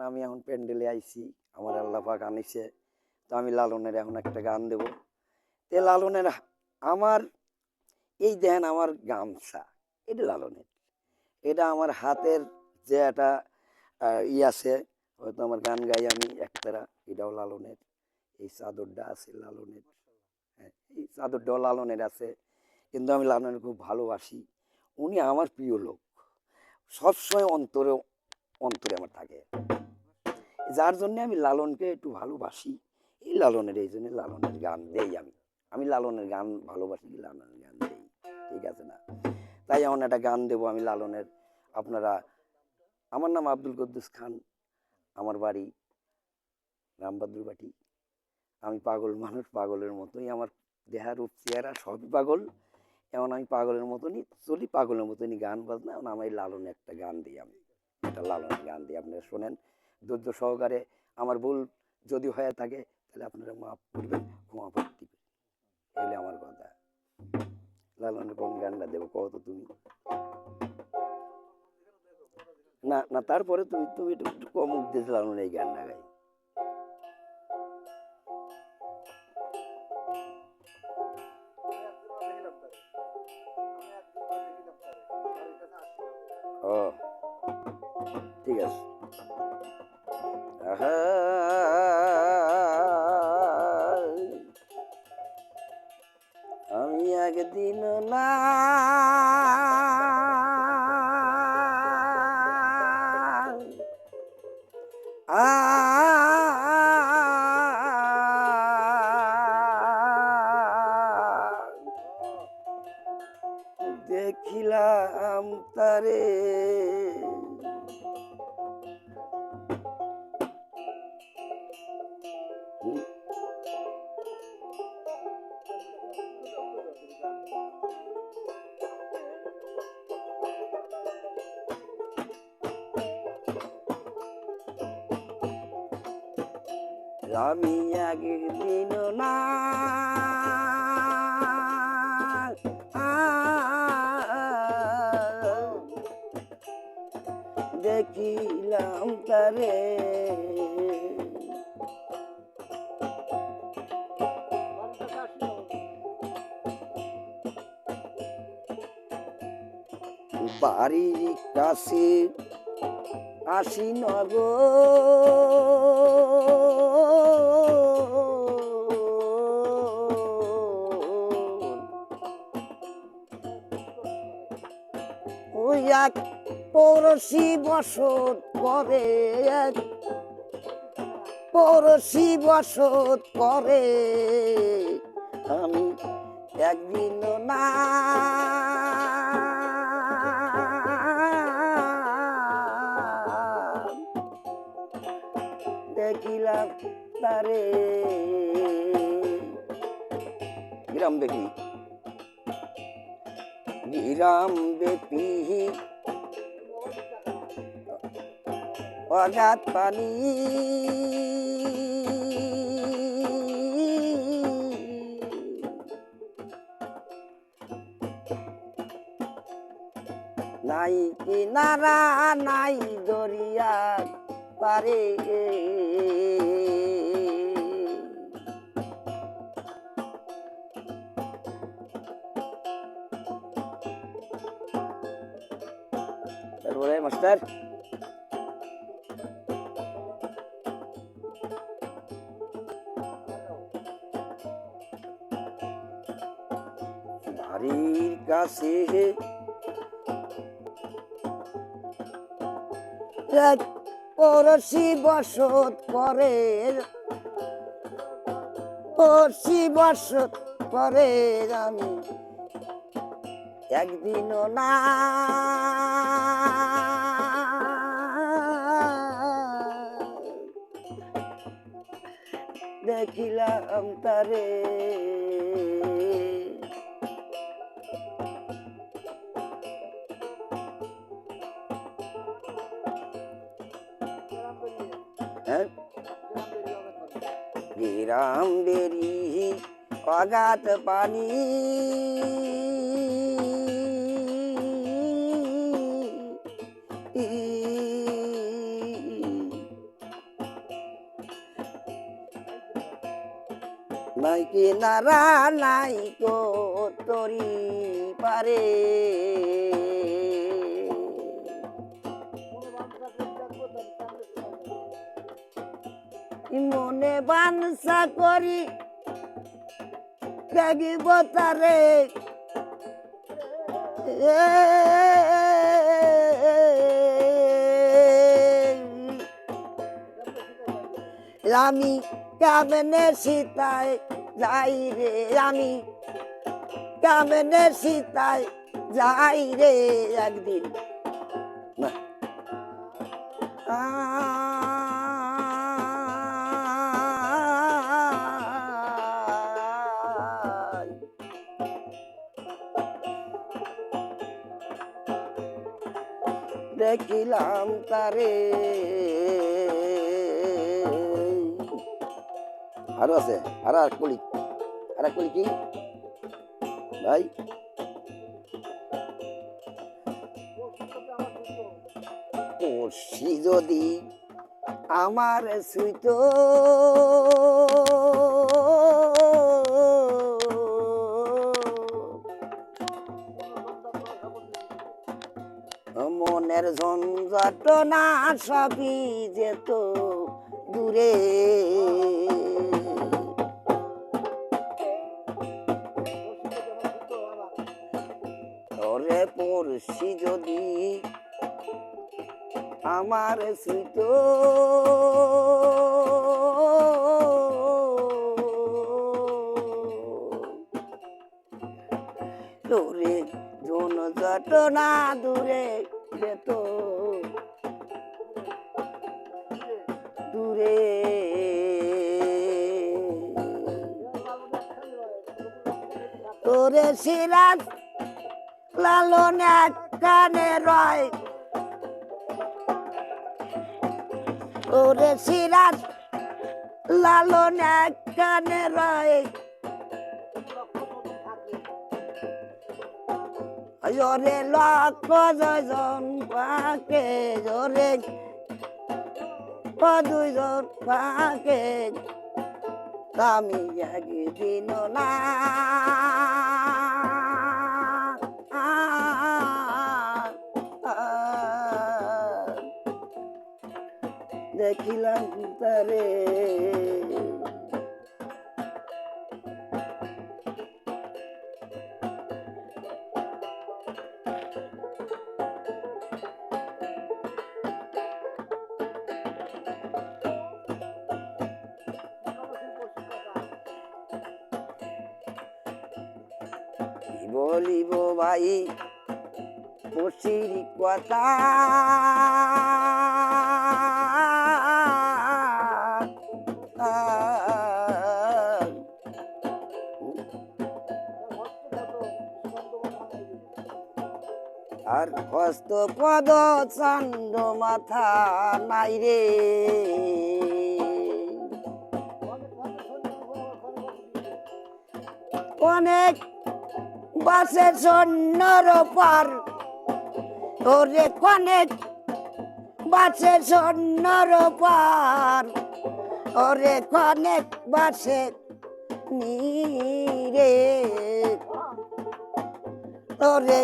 আমি এখন প্যান্ডেলে আইছি, আমার আল্লাহ পাক আনিছে, তো আমি লালনের এখন একটা গান দেব। তে লালনের আমার এই দেন আমার গামছা, এটা লালনের, এটা আমার হাতের যে একটা আছে, হয়তো আমার গান গাই আমি একতারা, এটাও লালনের। এই চাদরটা আছে লালনের, হ্যাঁ এই চাদরটাও লালনের আছে। কিন্তু আমি লালনের খুব ভালোবাসি, উনি আমার প্রিয় লোক, সবসময় অন্তরে অন্তরে আমার থাকে, যার জন্য আমি লালনকে একটু ভালোবাসি। এই লালনের, এই জন্য লালনের গান দেই আমি, আমি লালনের গান ভালোবাসি, লালনের গান দেই, ঠিক আছে না? তাই এমন একটা গান দেবো আমি লালনের। আপনারা, আমার নাম আব্দুল কুদ্দুস খান, আমার বাড়ি রামবাদুর বাটি। আমি পাগল মানুষ, পাগলের মতোই আমার দেহা রূপ চেহারা সবই পাগল। এমন আমি পাগলের মতনই চলি, পাগলের মতনই গান বাজনা। এখন আমার লালনে একটা গান দিই, আমি একটা লালনের গান দিই, আপনারা শোনেন ধৈর্য সহকারে। আমার ভুল যদি হয়ে থাকে তাহলে আপনারা মাফ করবেন, ক্ষমা করে দিবেন, এলে আমার কথা। লালনের কোন গানটা দেবো কত তুমি? না না, তারপরে তুমি তুমি একটু কম উদ্দেশ লালনের এই গানটা গাই। ও ঠিক আছে। আহা, আমি একদিন না দেখিলাম তারে, আমি একদিন না দেখিলাম তারে, বাড়ির কাছে আসি ওই এক পড়শি বসত করে, এক পড়শি বসত করে, আমি একদিন না দেখিলাম তারে। গ্রাম দেখি গ্রাম বেপি অগাধ পানি, নাই কিনারা নাই দরিয়া পারে, তারপরে মাস্টার বাড়ির কাছে এক পড়শি বসত করে, পড়শি বসত করে, আমি একদিন না দেখিলাম তারে, গ্রাম বেরি অগাধ পানি, নাই কিনারা নাই কো তরি পারে মনে বানসা করি দেখিব তারে আমি কেমনে সীতায় যাই রে আমি কেমনে সীতায় যাই রে একদিন না দেখিলাম তারে আরো আছে আর এক কলি কি ভাই পড়শি যদি আমার সুইত মনের ঝঞ্ঝাট না সবই যেত দূরে ওরে পড়শি যদি আমার সুইত দূরে ঝঞ্ঝাট না দূরে যেত দূরে তোরে সিরাজ লালন এক কানে রয় তোরে সিরাজ লালন এক কানে রয় জোরে লক্ষ জন পাকে জোরে দুইজন পাকে আমি একদিন না দেখিলাম তারে বলিব ভাই পড়শির কথা আর হস্ত পদ চন্দ মাথা নাই রে অনেক বাসে সন্ন্যর পার ওরে অনেক বাসে সন্ন্যর পার ওরে অনেক বাসে নীরে ওরে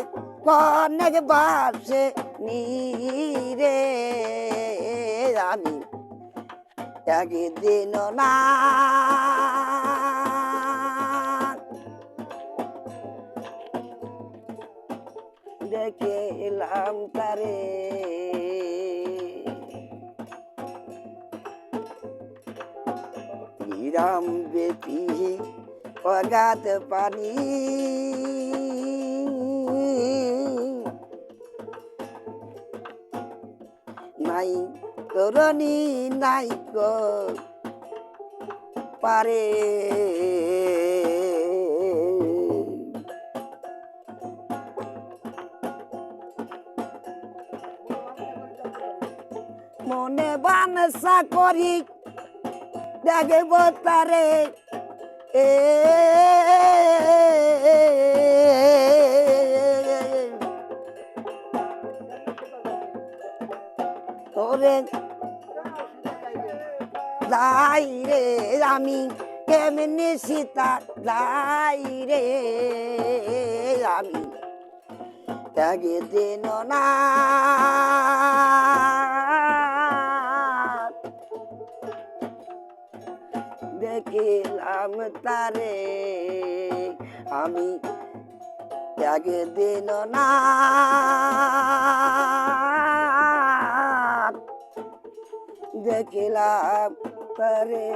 অনেক বাসে নীরে আমি একদিন না দেখিলাম তারে রাম বেটি অগাধ পানি নাই তরণী নাই গো পারে মনে বানসা করি দেখব তারে তোরে যাই রে আমি কেমনে সীতা যাই রে আমি ত্যাগে দিন না দেখিলাম তারে আমি ত্যাগে দিন না দেখিলাম তারে